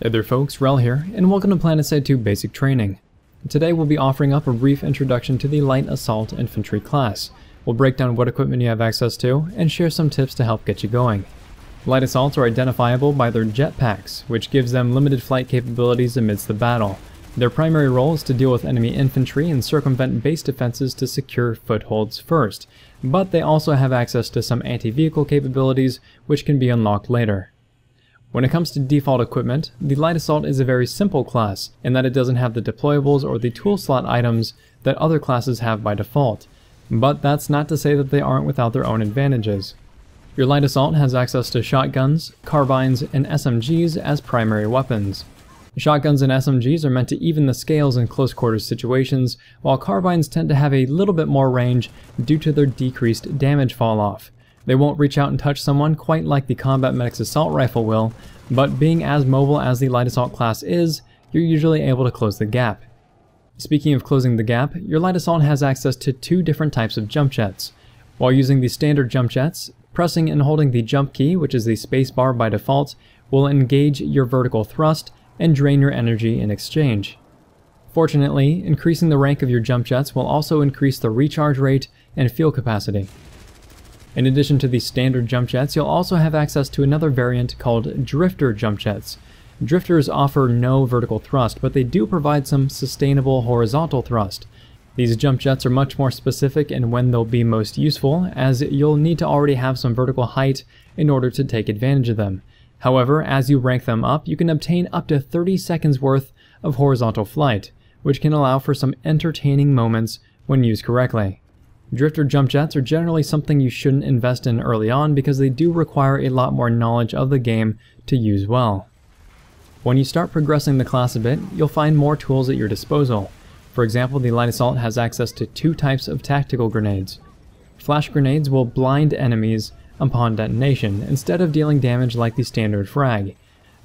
Hey there folks, Rel here, and welcome to PlanetSide 2 Basic Training. Today we'll be offering up a brief introduction to the Light Assault Infantry class. We'll break down what equipment you have access to, and share some tips to help get you going. Light Assaults are identifiable by their jetpacks, which gives them limited flight capabilities amidst the battle. Their primary role is to deal with enemy infantry and circumvent base defenses to secure footholds first, but they also have access to some anti-vehicle capabilities which can be unlocked later. When it comes to default equipment, the Light Assault is a very simple class in that it doesn't have the deployables or the tool slot items that other classes have by default, but that's not to say that they aren't without their own advantages. Your Light Assault has access to shotguns, carbines, and SMGs as primary weapons. Shotguns and SMGs are meant to even the scales in close quarters situations, while carbines tend to have a little bit more range due to their decreased damage fall off. They won't reach out and touch someone quite like the Combat Medic's assault rifle will, but being as mobile as the Light Assault class is, you're usually able to close the gap. Speaking of closing the gap, your Light Assault has access to two different types of jump jets. While using the standard jump jets, pressing and holding the jump key, which is the spacebar by default, will engage your vertical thrust and drain your energy in exchange. Fortunately, increasing the rank of your jump jets will also increase the recharge rate and fuel capacity. In addition to the standard jump jets, you'll also have access to another variant called drifter jump jets. Drifters offer no vertical thrust, but they do provide some sustainable horizontal thrust. These jump jets are much more specific in when they'll be most useful, as you'll need to already have some vertical height in order to take advantage of them. However, as you rank them up, you can obtain up to 30 seconds worth of horizontal flight, which can allow for some entertaining moments when used correctly. Drifter jump jets are generally something you shouldn't invest in early on because they do require a lot more knowledge of the game to use well. When you start progressing the class a bit, you'll find more tools at your disposal. For example, the Light Assault has access to two types of tactical grenades. Flash grenades will blind enemies upon detonation, instead of dealing damage like the standard frag.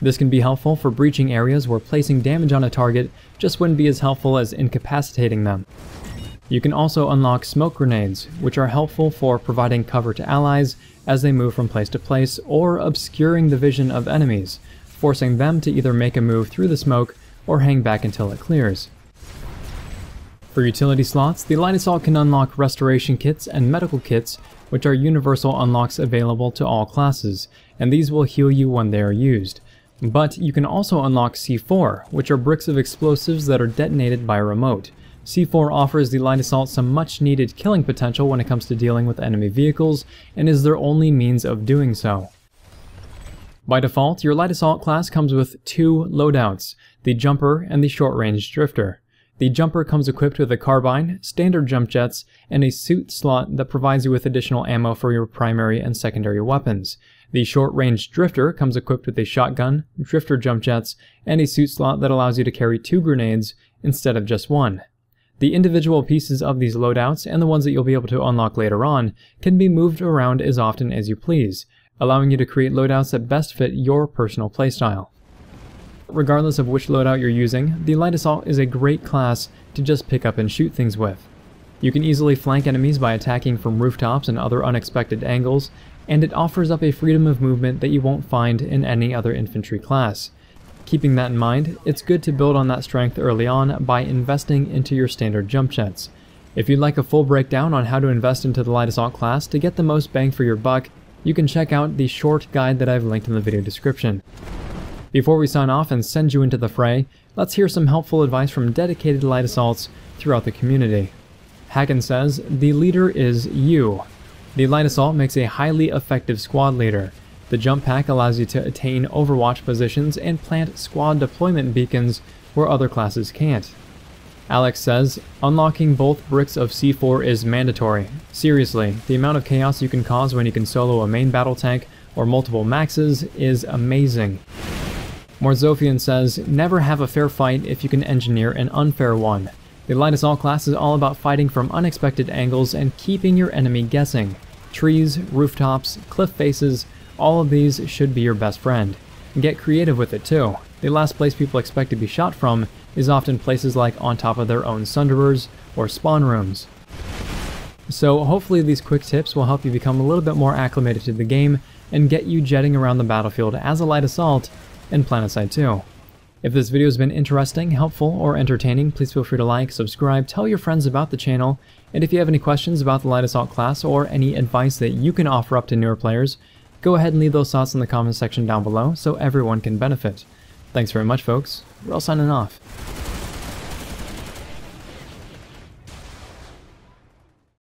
This can be helpful for breaching areas where placing damage on a target just wouldn't be as helpful as incapacitating them. You can also unlock smoke grenades, which are helpful for providing cover to allies as they move from place to place or obscuring the vision of enemies, forcing them to either make a move through the smoke or hang back until it clears. For utility slots, the Light Assault can unlock restoration kits and medical kits, which are universal unlocks available to all classes, and these will heal you when they are used. But you can also unlock C4, which are bricks of explosives that are detonated by remote. C4 offers the Light Assault some much needed killing potential when it comes to dealing with enemy vehicles, and is their only means of doing so. By default, your Light Assault class comes with two loadouts, the Jumper and the Short Range Drifter. The Jumper comes equipped with a carbine, standard jump jets, and a suit slot that provides you with additional ammo for your primary and secondary weapons. The Short Range Drifter comes equipped with a shotgun, drifter jump jets, and a suit slot that allows you to carry two grenades instead of just one. The individual pieces of these loadouts, and the ones that you'll be able to unlock later on, can be moved around as often as you please, allowing you to create loadouts that best fit your personal playstyle. Regardless of which loadout you're using, the Light Assault is a great class to just pick up and shoot things with. You can easily flank enemies by attacking from rooftops and other unexpected angles, and it offers up a freedom of movement that you won't find in any other infantry class. Keeping that in mind, it's good to build on that strength early on by investing into your standard jump jets. If you'd like a full breakdown on how to invest into the Light Assault class to get the most bang for your buck, you can check out the short guide that I've linked in the video description. Before we sign off and send you into the fray, let's hear some helpful advice from dedicated Light Assaults throughout the community. SHCHakon says, "The leader is you." The Light Assault makes a highly effective squad leader. The jump pack allows you to attain overwatch positions and plant squad deployment beacons where other classes can't. Alex says, "Unlocking both bricks of C4 is mandatory. Seriously, the amount of chaos you can cause when you can solo a main battle tank or multiple maxes is amazing." Morzophian says, "Never have a fair fight if you can engineer an unfair one. The Light Assault class is all about fighting from unexpected angles and keeping your enemy guessing. Trees, rooftops, cliff faces, all of these should be your best friend. Get creative with it too. The last place people expect to be shot from is often places like on top of their own sunderers or spawn rooms." So hopefully these quick tips will help you become a little bit more acclimated to the game and get you jetting around the battlefield as a Light Assault in PlanetSide 2. If this video has been interesting, helpful, or entertaining, please feel free to like, subscribe, tell your friends about the channel, and if you have any questions about the Light Assault class or any advice that you can offer up to newer players, go ahead and leave those thoughts in the comment section down below so everyone can benefit. Thanks very much, folks. We're all signing off.